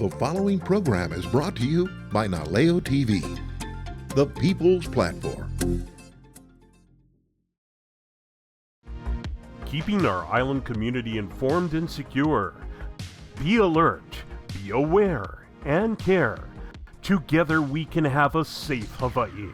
The following program is brought to you by Naleo TV, the People's Platform. Keeping our island community informed and secure. Be alert, be aware, and care. Together we can have a safe Hawaii.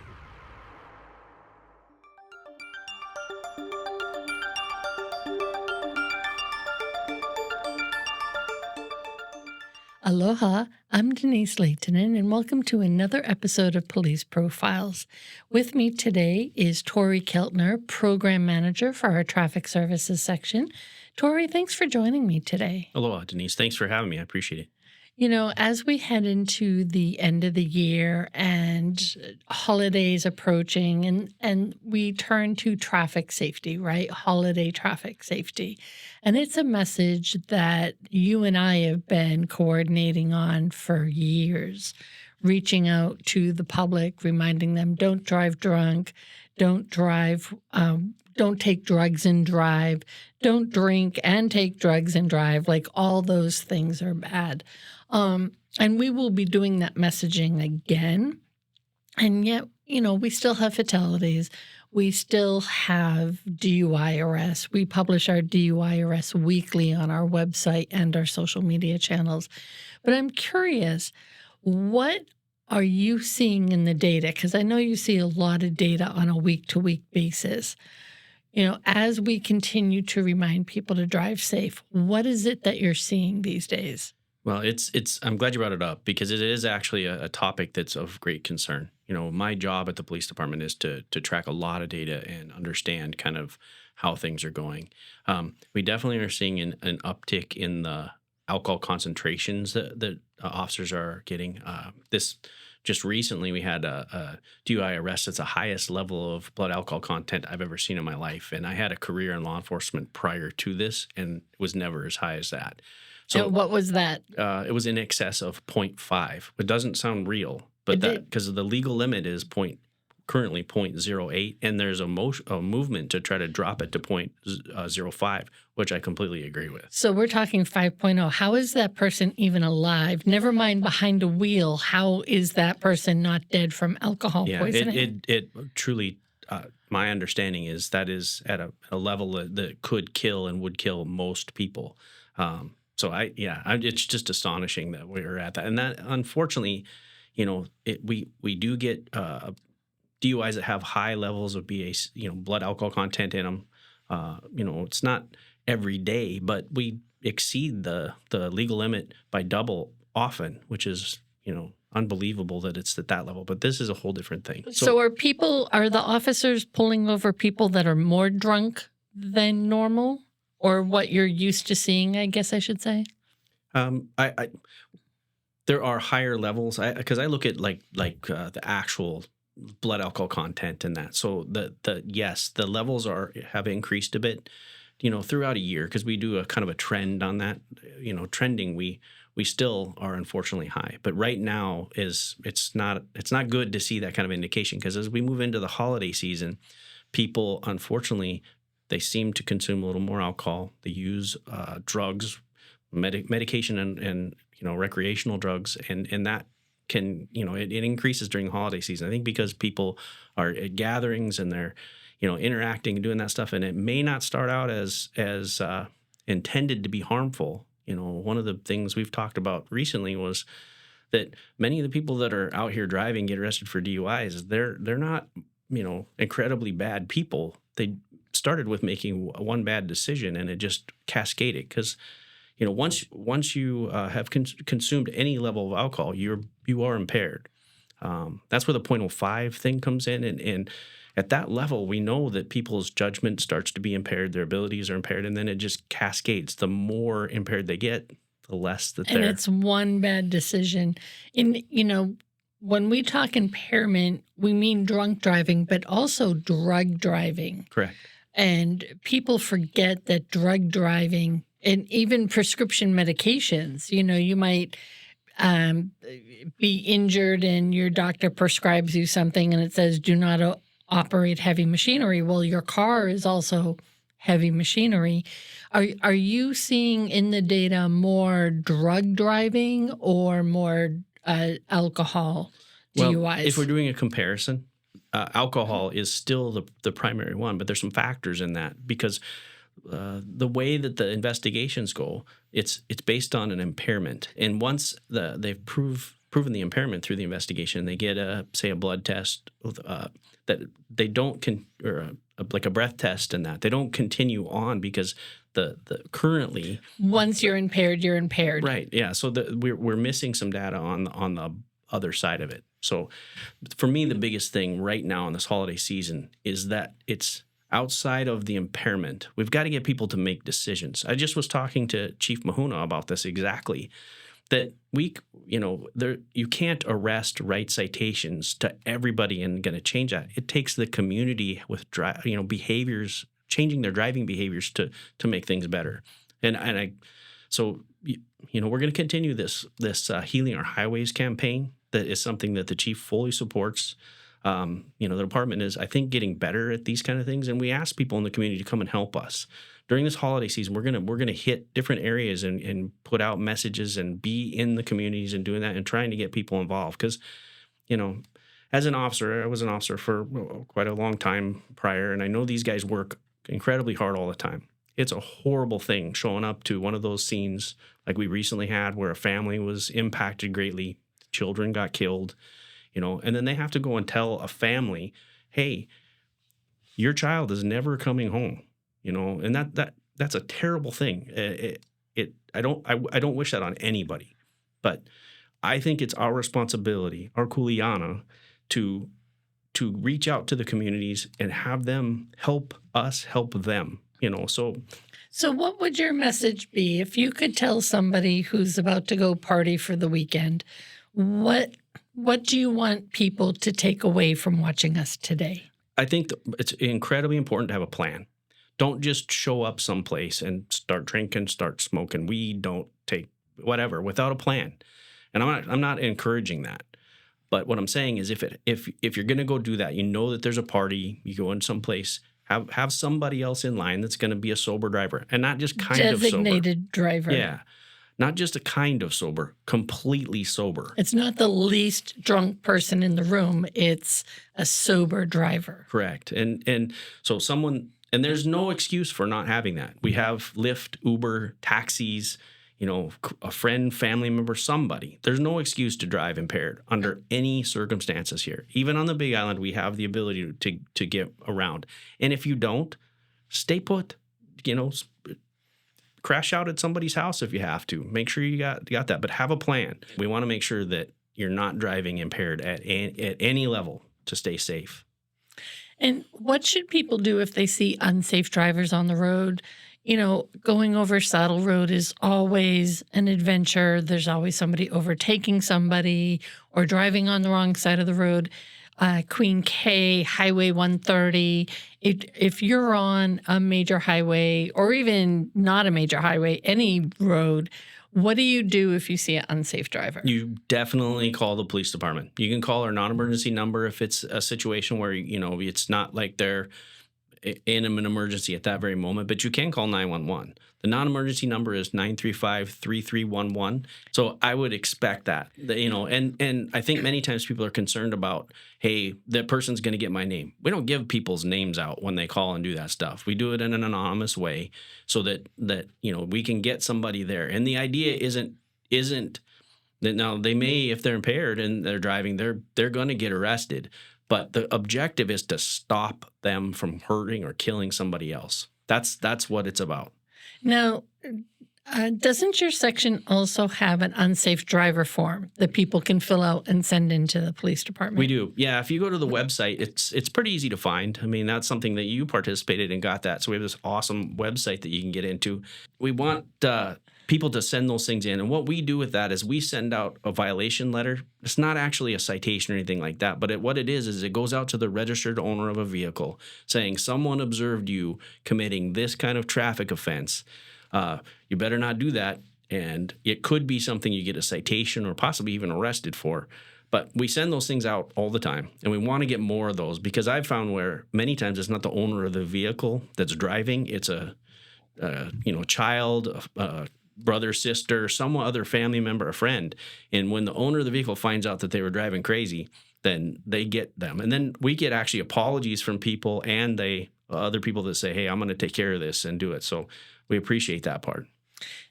Aloha, I'm Denise Leitonen, and welcome to another episode of Police Profiles. With me today is Tori Keltner, Program Manager for our Traffic Services section. Tori, thanks for joining me today. Aloha, Denise. Thanks for having me. I appreciate it. You know, as we head into the end of the year and holidays approaching, and we turn to traffic safety, right? Holiday traffic safety. And it's a message that you and I have been coordinating on for years, reaching out to the public, reminding them, don't drive drunk, don't take drugs and drive, don't drink and take drugs and drive. Like, all those things are bad. And we will be doing that messaging again. And yet, you know, we still have fatalities. We still have DUI arrests. We publish our DUI arrests weekly on our website and our social media channels. But I'm curious, what are you seeing in the data? Because I know you see a lot of data on a week-to-week basis. You know, as we continue to remind people to drive safe, what is it that you're seeing these days? Well, I'm glad you brought it up because it is actually a topic that's of great concern. You know, my job at the police department is to track a lot of data and understand kind of how things are going. We definitely are seeing an uptick in the alcohol concentrations that officers are getting. Just recently, we had a DUI arrest that's the highest level of blood alcohol content I've ever seen in my life. And I had a career in law enforcement prior to this, and it was never as high as that. So what was that? It was in excess of 0.5. It doesn't sound real, but that because the legal limit is currently 0.08, and there's a movement to try to drop it to 0.05, which I completely agree with. So we're talking 5.0. How is that person even alive? Never mind behind a wheel. How is that person not dead from alcohol poisoning? It truly, my understanding is that is at a level that could kill and would kill most people. It's just astonishing that we're at that. And that, unfortunately, you know, we do get DUIs that have high levels of blood alcohol content in them. You know, it's not every day, but we exceed the legal limit by double often, which is, you know, unbelievable that it's at that level. But this is a whole different thing. So are the officers pulling over people that are more drunk than normal? Or what you're used to seeing, I guess I should say? There are higher levels because I look at like the actual blood alcohol content and that. So the levels have increased a bit, you know, throughout a year because we do a kind of a trend on that. You know, trending we still are unfortunately high, but right now it's not good to see that kind of indication because as we move into the holiday season, people unfortunately. They seem to consume a little more alcohol. They use drugs, medication, and you know, recreational drugs, and that can, you know, it increases during the holiday season. I think because people are at gatherings and they're, you know, interacting and doing that stuff, and it may not start out as intended to be harmful. You know, one of the things we've talked about recently was that many of the people that are out here driving get arrested for DUIs. They're not, you know, incredibly bad people. They started with making one bad decision and it just cascaded because, you know, once you have consumed any level of alcohol, you are impaired. That's where the 0.05 thing comes in, and at that level, we know that people's judgment starts to be impaired, their abilities are impaired, and then it just cascades. The more impaired they get, the less that they're. And it's one bad decision. You know, when we talk impairment, we mean drunk driving, but also drug driving. Correct. And people forget that drug driving and even prescription medications, you know, you might be injured and your doctor prescribes you something and it says do not operate heavy machinery. Well, your car is also heavy machinery. Are you seeing in the data more drug driving or more alcohol DUIs? Well, if we're doing a comparison, alcohol is still the primary one, but there's some factors in that because the way that the investigations go, it's based on an impairment, and once they've proven the impairment through the investigation, they get say a blood test that they don't like a breath test, and that they don't continue on because the currently once you're impaired, you're impaired. Right. Yeah. So we're missing some data on the other side of it. So for me, the biggest thing right now in this holiday season is that it's outside of the impairment. We've got to get people to make decisions. I just was talking to Chief Mahuna about this exactly, that you can't write citations to everybody and going to change that. It takes the community with behaviors, changing their driving behaviors to make things better. So we're going to continue this Healing Our Highways campaign. That is something that the chief fully supports. The department is, I think, getting better at these kind of things, and we ask people in the community to come and help us during this holiday season. We're gonna hit different areas and put out messages and be in the communities and doing that and trying to get people involved. Because, as an officer, I was an officer for quite a long time prior, and I know these guys work incredibly hard all the time. It's a horrible thing showing up to one of those scenes like we recently had where a family was impacted greatly, children got killed, and then they have to go and tell a family, hey, your child is never coming home, and that's a terrible thing. I don't wish that on anybody, but I think it's our responsibility, our kuleana, to reach out to the communities and have them help us help them, So what would your message be if you could tell somebody who's about to go party for the weekend? What do you want people to take away from watching us today? I think it's incredibly important to have a plan. Don't just show up someplace and start drinking, start smoking weed, don't take whatever without a plan. And I'm not encouraging that. But what I'm saying is if you're going to go do that, that there's a party, you go in someplace, have somebody else in line that's going to be a sober driver, and not just kind of sober. Designated driver. Yeah. Not just a kind of sober, completely sober. It's not the least drunk person in the room. It's a sober driver. Correct. And so and there's no excuse for not having that. We have Lyft, Uber, taxis, a friend, family member, somebody. There's no excuse to drive impaired under any circumstances here. Even on the Big Island, we have the ability to get around. And if you don't, stay put, crash out at somebody's house if you have to. Make sure you got that, but have a plan. We want to make sure that you're not driving impaired at any level to stay safe. And what should people do if they see unsafe drivers on the road? Going over Saddle Road is always an adventure. There's always somebody overtaking somebody or driving on the wrong side of the road. Queen K, Highway 130. If you're on a major highway or even not a major highway, any road, what do you do if you see an unsafe driver? You definitely call the police department. You can call our non-emergency number if it's a situation where, it's not like they're in an emergency at that very moment, but you can call 911. The non-emergency number is 935-3311. So I would expect that, and I think many times people are concerned about, hey, that person's going to get my name. We don't give people's names out when they call and do that stuff. We do it in an anonymous way so that we can get somebody there. And the idea isn't that now they may, if they're impaired and they're driving, they're going to get arrested. But the objective is to stop them from hurting or killing somebody else. That's what it's about. Now, doesn't your section also have an unsafe driver form that people can fill out and send into the police department? We do. Yeah, if you go to the website, it's pretty easy to find. I mean, that's something that you participated and got that. So we have this awesome website that you can get into. We want people to send those things in. And what we do with that is we send out a violation letter. It's not actually a citation or anything like that, but what it is it goes out to the registered owner of a vehicle saying someone observed you committing this kind of traffic offense. You better not do that. And it could be something you get a citation or possibly even arrested for. But we send those things out all the time, and we want to get more of those because I've found where many times it's not the owner of the vehicle that's driving. It's a child, a brother, sister, some other family member, a friend. And when the owner of the vehicle finds out that they were driving crazy, then they get them. And then we get actually apologies from people and other people that say, hey, I'm going to take care of this and do it. So we appreciate that part.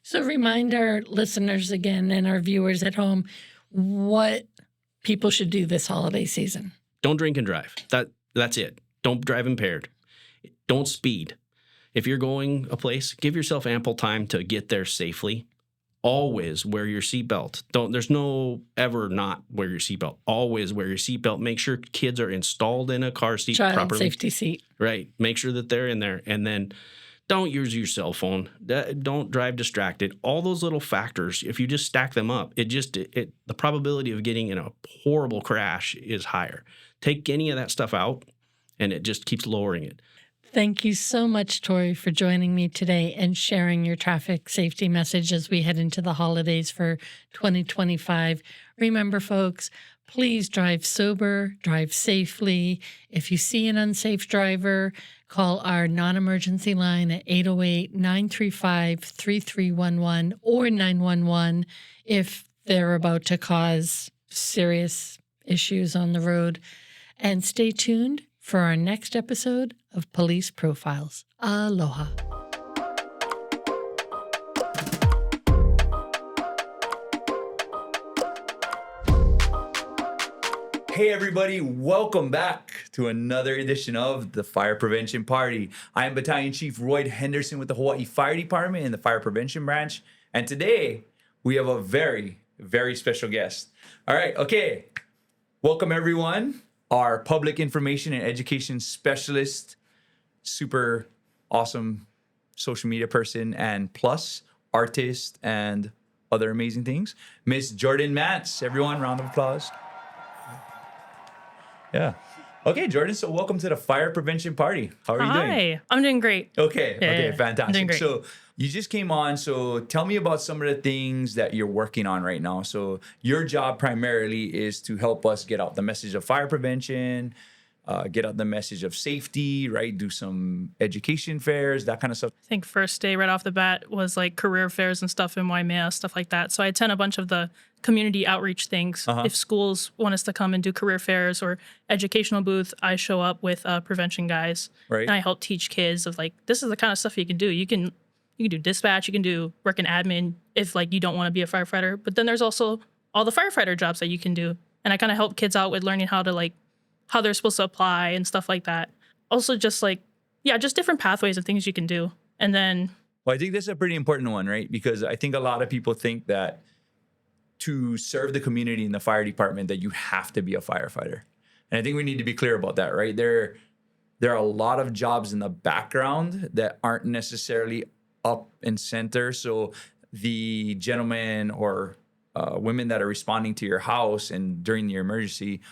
So remind our listeners again and our viewers at home what people should do this holiday season. Don't drink and drive. That's it. Don't drive impaired. Don't speed. If you're going a place, give yourself ample time to get there safely. Always wear your seatbelt. There's no ever not wear your seatbelt. Always wear your seatbelt. Make sure kids are installed in a car seat Child properly. Safety seat. Right. Make sure that they're in there. And then don't use your cell phone. Don't drive distracted. All those little factors, if you just stack them up, the probability of getting in a horrible crash is higher. Take any of that stuff out, and it just keeps lowering it. Thank you so much, Tori, for joining me today and sharing your traffic safety message as we head into the holidays for 2025. Remember, folks, please drive sober, drive safely. If you see an unsafe driver, call our non-emergency line at 808-935-3311 or 911 if they're about to cause serious issues on the road. And stay tuned for our next episode of Police Profiles. Aloha. Hey everybody, welcome back to another edition of the Fire Prevention Party. I am Battalion Chief Roy Henderson with the Hawaiʻi Fire Department in the Fire Prevention Branch. And today we have a very, very special guest. All right, okay. Welcome everyone. Our public information and education specialist, super awesome social media person, and plus artist and other amazing things, Miss Jordan Matz. Everyone, round of applause. Yeah. Okay, Jordan, so welcome to the Fire Prevention Party. How are you doing? Hi, I'm doing great. Okay, Yeah, fantastic. I'm doing great. So you just came on, so tell me about some of the things that you're working on right now. So your job primarily is to help us get out the message of fire prevention, get out the message of safety, right? Do some education fairs, that kind of stuff. I think first day right off the bat was like career fairs and stuff in Waimea, stuff like that. So I attend a bunch of the community outreach things. If schools want us to come and do career fairs or educational booth, I show up with prevention guys. Right. And I help teach kids of like, this is the kind of stuff you can do. You can do dispatch, you can do work in admin if like you don't want to be a firefighter. But then there's also all the firefighter jobs that you can do. And I kind of help kids out with learning how to like, how they're supposed to apply and stuff like that. Also just like, yeah, just different pathways and things you can do. And then... Well, I think this is a pretty important one, right? Because I think a lot of people think that to serve the community in the fire department that you have to be a firefighter. And I think we need to be clear about that, right? There are a lot of jobs in the background that aren't necessarily up and center. So the gentlemen or women that are responding to your house and during your emergency,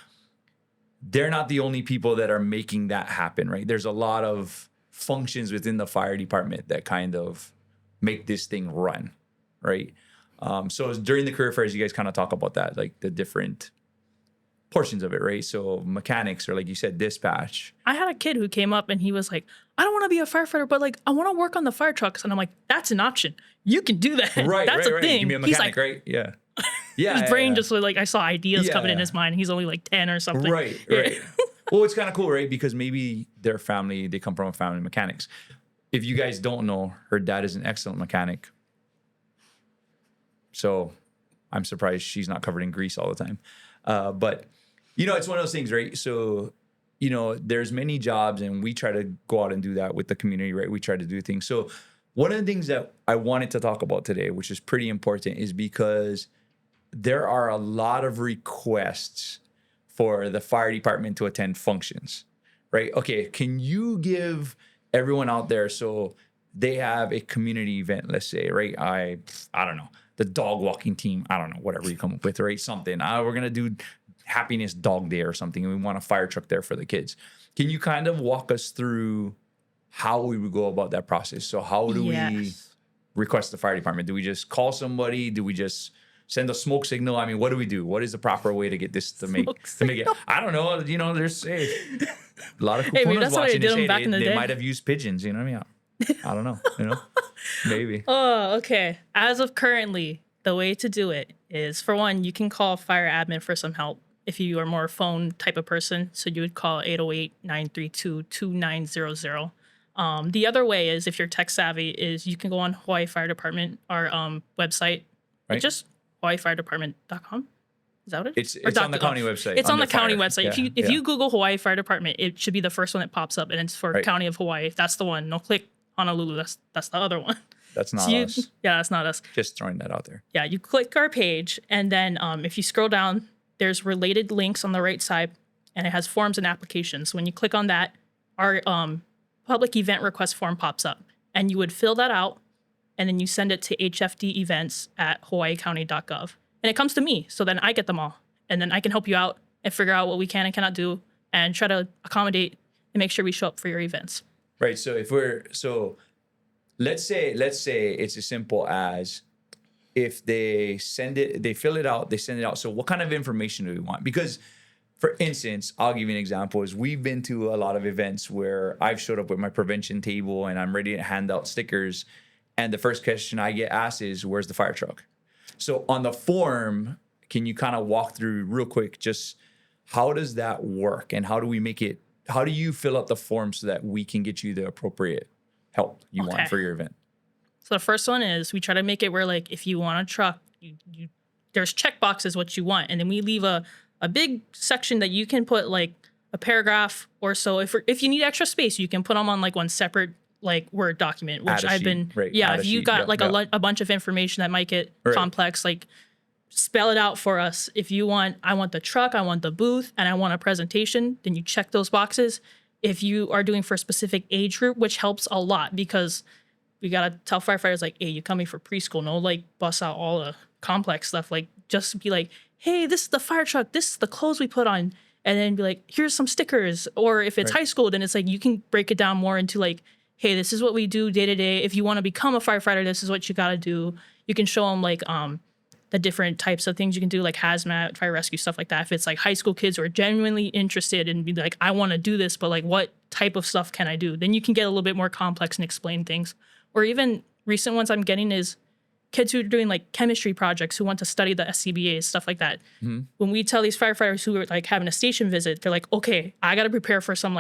they're not the only people that are making that happen, right? There's a lot of functions within the fire department that kind of make this thing run, right? So during the career fairs, you guys kind of talk about that, like the different portions of it, right? So mechanics or like you said, dispatch. I had a kid who came up and he was like, I don't want to be a firefighter, but like, I want to work on the fire trucks. And I'm like, that's an option. You can do that. Right, That's a thing. You can be a He's mechanic, like, right? Yeah. Yeah. his brain just like, I saw ideas coming in Yeah. his mind. He's only like 10 or something. Right, Yeah. right. Well, it's kind of cool, right? Because maybe their family, they come from a family of mechanics. If you guys don't know, her dad is an excellent mechanic. So I'm surprised she's not covered in grease all the time. But, you know, it's one of those things, right? So, you know, there's many jobs and we try to go out and do that with the community, right? We try to do things. So one of the things that I wanted to talk about today, which is pretty important, is because there are a lot of requests for the fire department to attend functions, right? Okay, can you give everyone out there, so they have a community event, let's say, right? I don't know, the dog walking team, I don't know, whatever you come up with, right? Something. We're going to do Happiness Dog Day or something, and we want a fire truck there for the kids. Can you kind of walk us through how we would go about that process? So how do we request the fire department? Do we just call somebody? Do we just send a smoke signal. I mean, what do we do? What is the proper way to get this to make it? I don't know. You know, there's a lot of Hey, maybe kupunas that's what watching they this. did Hey, back in the they day. might have used pigeons. You know what I mean? I don't know. You know, maybe. Oh, okay. As of currently, the way to do it is, for one, you can call fire admin for some help if you are more a phone type of person. So you would call 808-932-2900. The other way is, if you're tech savvy, is you can go on Hawaii Fire Department, our website. Right. It's just hawaiifiredepartment.com. Is that what it is? It's on the county website. It's on the county under website. fire. If you Google Hawaii Fire Department, it should be the first one that pops up, and it's for Right. County of Hawaii. That's the one. No, click Honolulu. That's the other one. That's not So us. Yeah, that's not us. Just throwing that out there. Yeah, you click our page, and then if you scroll down, there's related links on the right side, and it has forms and applications. When you click on that, our public event request form pops up, and you would fill that out, and then you send it to hfdevents@hawaiicounty.gov, and it comes to me. So then I get them all, and then I can help you out and figure out what we can and cannot do, and try to accommodate and make sure we show up for your events. Right. So let's say it's as simple as, if they send it, they fill it out, they send it out. So what kind of information do we want? Because, for instance, I'll give you an example. Is we've been to a lot of events where I've showed up with my prevention table and I'm ready to hand out stickers. And the first question I get asked is, where's the fire truck? So on the form, can you kind of walk through real quick, just how does that work? And how do we make it, how do you fill out the form so that we can get you the appropriate help you want for your event? So the first one is, we try to make it where, like, if you want a truck, you there's check boxes what you want, and then we leave a big section that you can put like a paragraph or so. If you need extra space, you can put them on like one separate like Word document, which I've been if you got like a bunch of information that might get complex, like, spell it out for us. If you want, I want the truck, I want the booth, and I want a presentation, then you check those boxes. If you are doing for a specific age group, which helps a lot, because we gotta tell firefighters, like, hey, you coming for preschool, no, like, bust out all the complex stuff. Like, just be like, hey, this is the fire truck, this is the clothes we put on, and then be like, here's some stickers. Or if it's high school, then it's like, you can break it down more into like, hey, this is what we do day to day. If you want to become a firefighter, this is what you gotta do. You can show them like the different types of things you can do, like hazmat, fire rescue, stuff like that. If it's like high school kids who are genuinely interested and be like, I want to do this, but like, what type of stuff can I do? Then you can get a little bit more complex and explain things. Or even recent ones I'm getting is kids who are doing like chemistry projects who want to study the SCBAs, stuff like that. Mm-hmm. When we tell these firefighters who are like having a station visit, they're like, okay, I got to prepare for some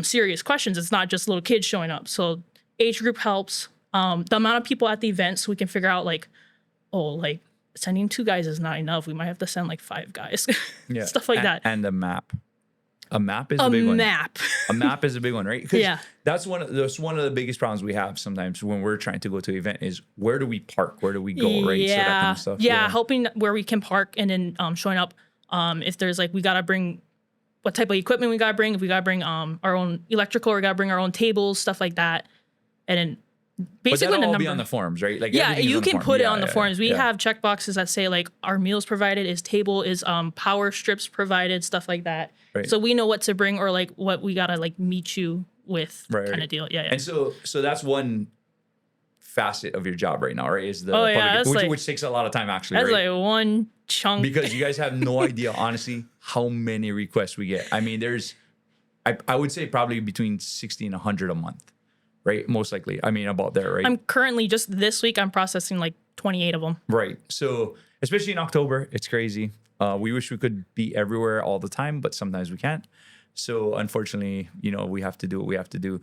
serious questions. It's not just little kids showing up. So age group helps. The amount of people at the event, so we can figure out like, oh, like, sending 2 guys is not enough. We might have to send like 5 guys. Stuff like that. And a map. A map is a big one. A map is a big one, right? Yeah. That's one of the biggest problems we have sometimes when we're trying to go to an event is, where do we park? Where do we go? Right. Yeah. So that kind of stuff. Yeah. Helping where we can park, and then showing up. If there's like, we gotta bring what type of equipment we gotta bring. If we gotta bring our own electrical, we gotta bring our own tables, stuff like that. And then basically, but that'll all be on the forms, right? Like, yeah, you can put it on the forms. We have check boxes that say like, our meals provided, is table, is power strips provided, stuff like that. Right. So we know what to bring, or like what we gotta like meet you with, kind of deal. Yeah. And so that's one facet of your job right now, right? Is the which takes a lot of time, actually. That's right? like one chunk, because you guys have no idea, honestly, how many requests we get. I mean, there's, I would say probably between 60 and 100 a month. Right, most likely. I mean, about there, right? I'm currently, just this week, I'm processing like 28 of them. Right. So, especially in October, it's crazy. We wish we could be everywhere all the time, but sometimes we can't. So, unfortunately, we have to do what we have to do.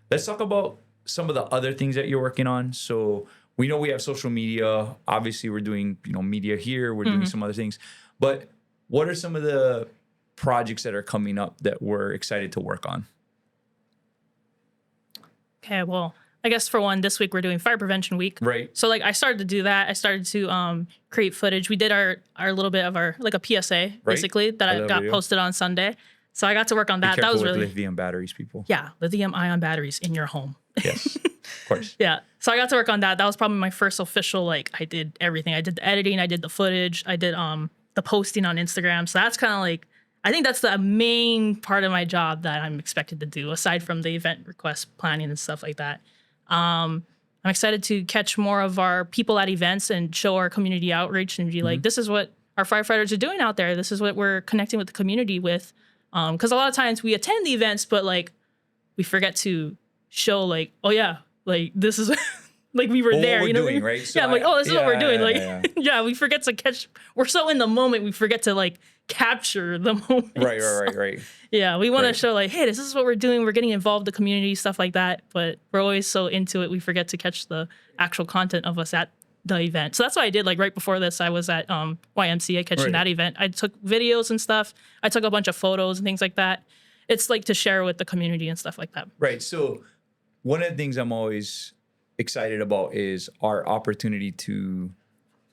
Let's talk about some of the other things that you're working on. So, we know we have social media. Obviously, we're doing, media here. We're doing some other things. But what are some of the projects that are coming up that we're excited to work on? Okay, well, I guess for one, this week we're doing Fire Prevention Week. Right. So like, I started to do that. I started to create footage. We did our little bit of our, like a PSA, basically, that I got posted on Sunday. So I got to work on that. That was really lithium batteries, people. Yeah, lithium ion batteries in your home. Yes, of course. Yeah. So I got to work on that. That was probably my first official, like, I did everything. I did the editing, I did the footage, I did the posting on Instagram. So that's kind of like, I think that's the main part of my job that I'm expected to do, aside from the event request planning and stuff like that. I'm excited to catch more of our people at events and show our community outreach and be like, this is what our firefighters are doing out there. This is what we're connecting with the community with. Because a lot of times we attend the events, but like we forget to show like, oh yeah, like this is like we were there, you know? Doing, right? So I'm like, oh, this is what we're doing. Like, yeah. we forget to catch. We're so in the moment, we forget to like capture the moment. Right. Yeah, we want to show like, hey, this is what we're doing. We're getting involved in the community, stuff like that. But we're always so into it, we forget to catch the actual content of us at the event. So that's what I did. Like right before this, I was at YMCA catching that event. I took videos and stuff. I took a bunch of photos and things like that. It's like to share with the community and stuff like that. Right. So one of the things I'm always excited about is our opportunity to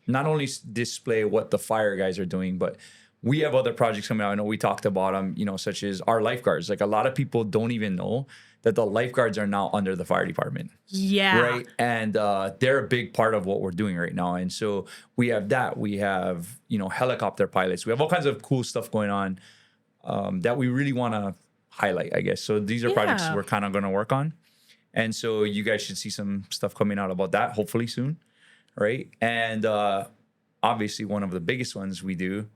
not only display what the fire guys are doing, but we have other projects coming out. I know we talked about them, you know, such as our lifeguards. Like a lot of people don't even know that the lifeguards are now under the fire department. Yeah. Right. And they're a big part of what we're doing right now. And so we have that. We have, you know, helicopter pilots. We have all kinds of cool stuff going on that we really want to highlight, I guess. So these are projects we're kind of going to work on. And so you guys should see some stuff coming out about that hopefully soon. Right. And obviously one of the biggest ones we do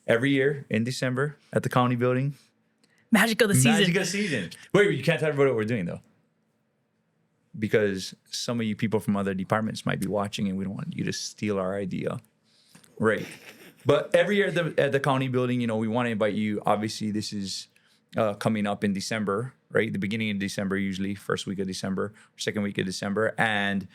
every year in December at the county building. Magic of the season. Magic of the season. Wait, you can't tell everybody what we're doing though. Because some of you people from other departments might be watching and we don't want you to steal our idea. Right. But every year at the county building, you know, we want to invite you. Obviously, this is coming up in December, right? The beginning of December, usually first week of December, second week of December. And,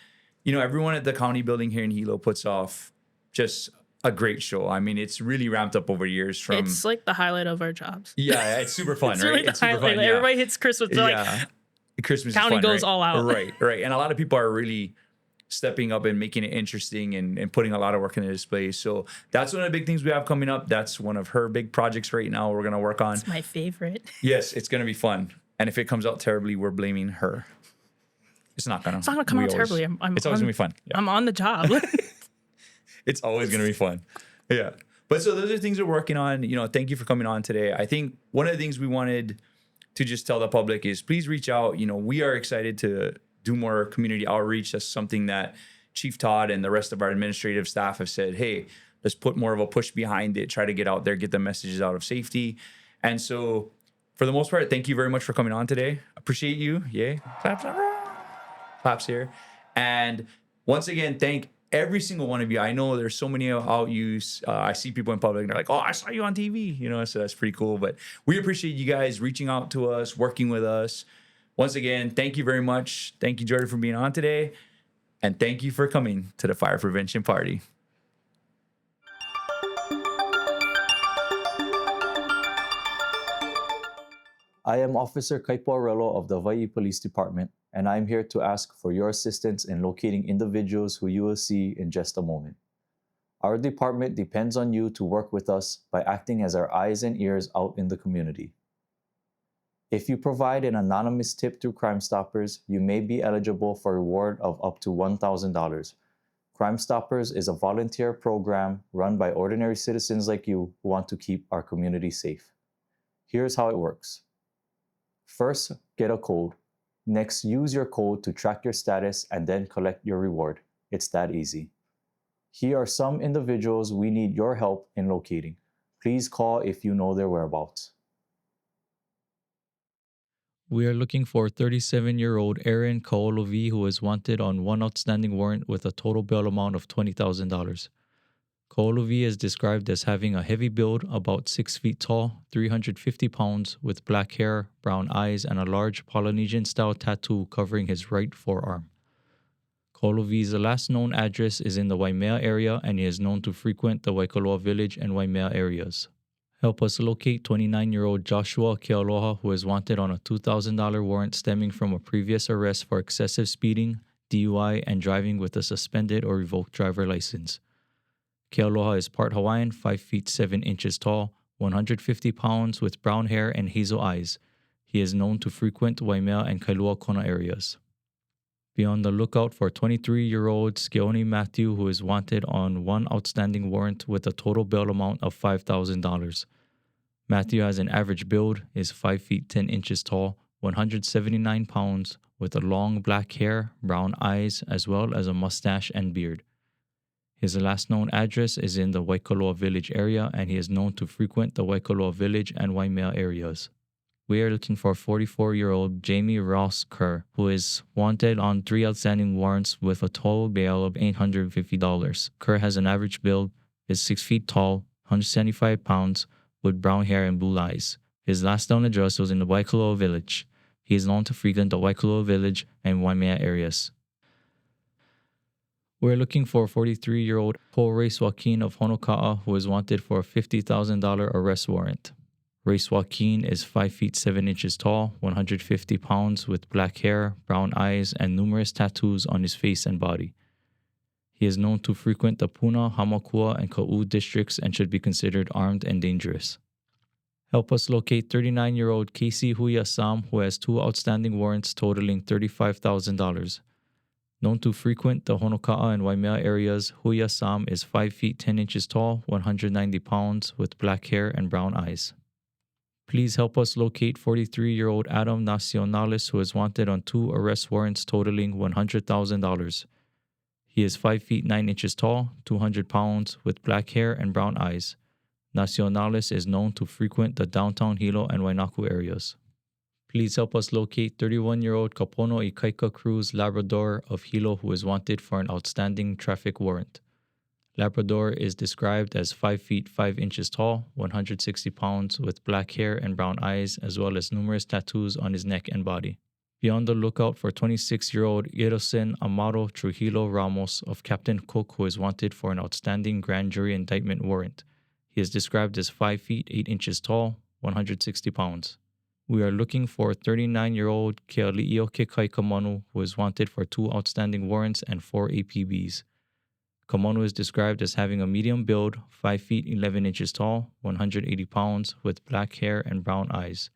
you know, everyone at the county building here in Hilo puts off just a great show. I mean, it's really ramped up over years from... It's like the highlight of our jobs. Yeah, it's super fun, it's right? Really it's super fun. Like, everybody hits Christmas. They're like, Christmas county is fun, goes all out. Right. And a lot of people are really stepping up and making it interesting and putting a lot of work in the display. So that's one of the big things we have coming up. That's one of her big projects right now we're going to work on. It's my favorite. Yes, it's going to be fun. And if it comes out terribly, we're blaming her. It's not going to. It's not going to come out terribly. It's always going to be fun. Yeah. I'm on the job. It's always going to be fun. Yeah. But so those are things we're working on. You know, thank you for coming on today. I think one of the things we wanted to just tell the public is please reach out. You know, we are excited to do more community outreach. That's something that Chief Todd and the rest of our administrative staff have said, hey, let's put more of a push behind it, try to get out there, get the messages out of safety. And so for the most part, thank you very much for coming on today. Appreciate you. Yay. Claps here. And once again, thank every single one of you. I know there's so many out you. I see people in public and they're like, oh, I saw you on TV, you know, so that's pretty cool. But we appreciate you guys reaching out to us, working with us. Once again, thank you very much. Thank you, Jordan, for being on today. And thank you for coming to the Fire Prevention Party. I am Officer Kaipo Arello of the Hawaiʻi Police Department, and I am here to ask for your assistance in locating individuals who you will see in just a moment. Our department depends on you to work with us by acting as our eyes and ears out in the community. If you provide an anonymous tip through Crime Stoppers, you may be eligible for a reward of up to $1,000. Crime Stoppers is a volunteer program run by ordinary citizens like you who want to keep our community safe. Here's how it works. First, get a code. Next, use your code to track your status and then collect your reward. It's that easy. Here are some individuals we need your help in locating. Please call if you know their whereabouts. We are looking for 37-year-old Aaron Kaolovi, who is wanted on one outstanding warrant with a total bail amount of $20,000. Kaolovi is described as having a heavy build, about 6 feet tall, 350 pounds, with black hair, brown eyes, and a large Polynesian-style tattoo covering his right forearm. Kaolovi's last known address is in the Waimea area, and he is known to frequent the Waikoloa Village and Waimea areas. Help us locate 29-year-old Joshua Kealoha, who is wanted on a $2,000 warrant stemming from a previous arrest for excessive speeding, DUI, and driving with a suspended or revoked driver license. Kealoha is part Hawaiian, 5 feet 7 inches tall, 150 pounds, with brown hair and hazel eyes. He is known to frequent Waimea and Kailua Kona areas. Be on the lookout for 23-year-old Skeoni Matthew, who is wanted on one outstanding warrant with a total bail amount of $5,000. Matthew has an average build, is 5 feet 10 inches tall, 179 pounds, with a long black hair, brown eyes, as well as a mustache and beard. His last known address is in the Waikoloa Village area, and he is known to frequent the Waikoloa Village and Waimea areas. We are looking for 44-year-old Jamie Ross Kerr, who is wanted on 3 outstanding warrants with a total bail of $850. Kerr has an average build, is 6 feet tall, 175 pounds, with brown hair and blue eyes. His last known address was in the Waikoloa Village. He is known to frequent the Waikoloa Village and Waimea areas. We're looking for 43-year-old Paul Race Joaquin of Honoka'a, who is wanted for a $50,000 arrest warrant. Race Joaquin is 5 feet 7 inches tall, 150 pounds, with black hair, brown eyes, and numerous tattoos on his face and body. He is known to frequent the Puna, Hamakua, and Ka'u districts and should be considered armed and dangerous. Help us locate 39-year-old Casey Huya Sam, who has 2 outstanding warrants totaling $35,000. Known to frequent the Honoka'a and Waimea areas, Huya Sam is 5 feet 10 inches tall, 190 pounds, with black hair and brown eyes. Please help us locate 43-year-old Adam Nacionales, who is wanted on 2 arrest warrants totaling $100,000. He is 5 feet 9 inches tall, 200 pounds, with black hair and brown eyes. Nacionales is known to frequent the downtown Hilo and Wainaku areas. Please help us locate 31-year-old Kapono Ikaika Cruz Labrador of Hilo, who is wanted for an outstanding traffic warrant. Labrador is described as 5 feet 5 inches tall, 160 pounds, with black hair and brown eyes, as well as numerous tattoos on his neck and body. Be on the lookout for 26-year-old Yerosen Amaro Trujillo Ramos of Captain Cook, who is wanted for an outstanding grand jury indictment warrant. He is described as 5 feet 8 inches tall, 160 pounds. We are looking for 39-year-old Keali'io Kekaika, who is wanted for 2 outstanding warrants and 4 APBs. Kamonu is described as having a medium build, 5 feet 11 inches tall, 180 pounds, with black hair and brown eyes.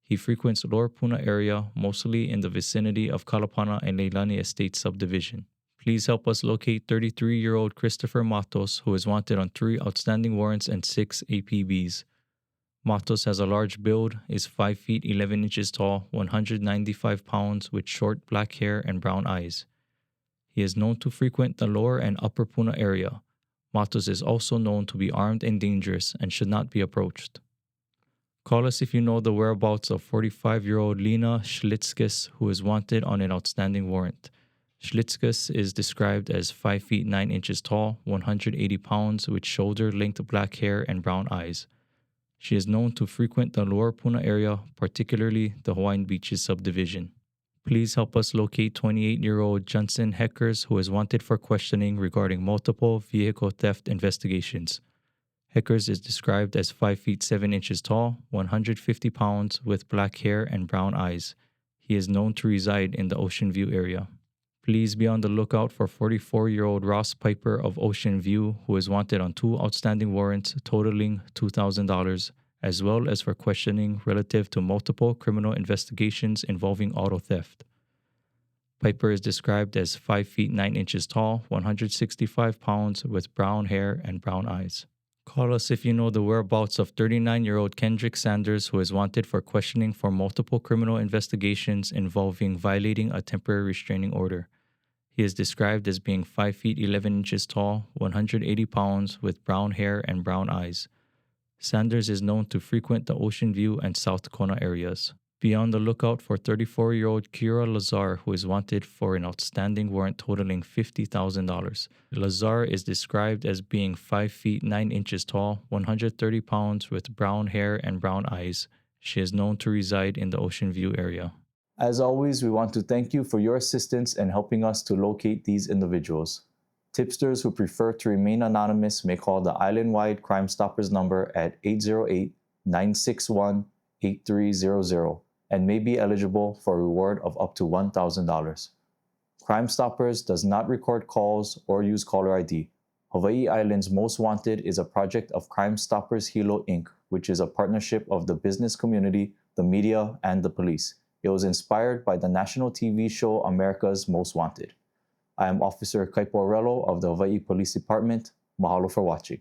He frequents Lower Puna area, mostly in the vicinity of Kalapana and Leilani Estate subdivision. Please help us locate 33-year-old Christopher Matos, who is wanted on 3 outstanding warrants and 6 APBs. Matos has a large build, is 5 feet 11 inches tall, 195 pounds, with short black hair and brown eyes. He is known to frequent the Lower and Upper Puna area. Matos is also known to be armed and dangerous and should not be approached. Call us if you know the whereabouts of 45-year-old Lena Schlitzkes, who is wanted on an outstanding warrant. Schlitzkes is described as 5 feet 9 inches tall, 180 pounds, with shoulder-length black hair and brown eyes. She is known to frequent the Lower Puna area, particularly the Hawaiian Beaches subdivision. Please help us locate 28-year-old Johnson Heckers, who is wanted for questioning regarding multiple vehicle theft investigations. Heckers is described as 5 feet 7 inches tall, 150 pounds, with black hair and brown eyes. He is known to reside in the Ocean View area. Please be on the lookout for 44-year-old Ross Piper of Ocean View, who is wanted on 2 outstanding warrants totaling $2,000, as well as for questioning relative to multiple criminal investigations involving auto theft. Piper is described as 5 feet 9 inches tall, 165 pounds, with brown hair and brown eyes. Call us if you know the whereabouts of 39-year-old Kendrick Sanders, who is wanted for questioning for multiple criminal investigations involving violating a temporary restraining order. He is described as being 5 feet 11 inches tall, 180 pounds, with brown hair and brown eyes. Sanders is known to frequent the Ocean View and South Kona areas. Be on the lookout for 34-year-old Kira Lazar, who is wanted for an outstanding warrant totaling $50,000. Lazar is described as being 5 feet 9 inches tall, 130 pounds, with brown hair and brown eyes. She is known to reside in the Ocean View area. As always, we want to thank you for your assistance in helping us to locate these individuals. Tipsters who prefer to remain anonymous may call the island-wide Crime Stoppers number at 808-961-8300 and may be eligible for a reward of up to $1,000. Crime Stoppers does not record calls or use caller ID. Hawaii Island's Most Wanted is a project of Crime Stoppers Hilo, Inc., which is a partnership of the business community, the media, and the police. It was inspired by the national TV show America's Most Wanted. I am Officer Kaipo Arello of the Hawaiʻi Police Department. Mahalo for watching.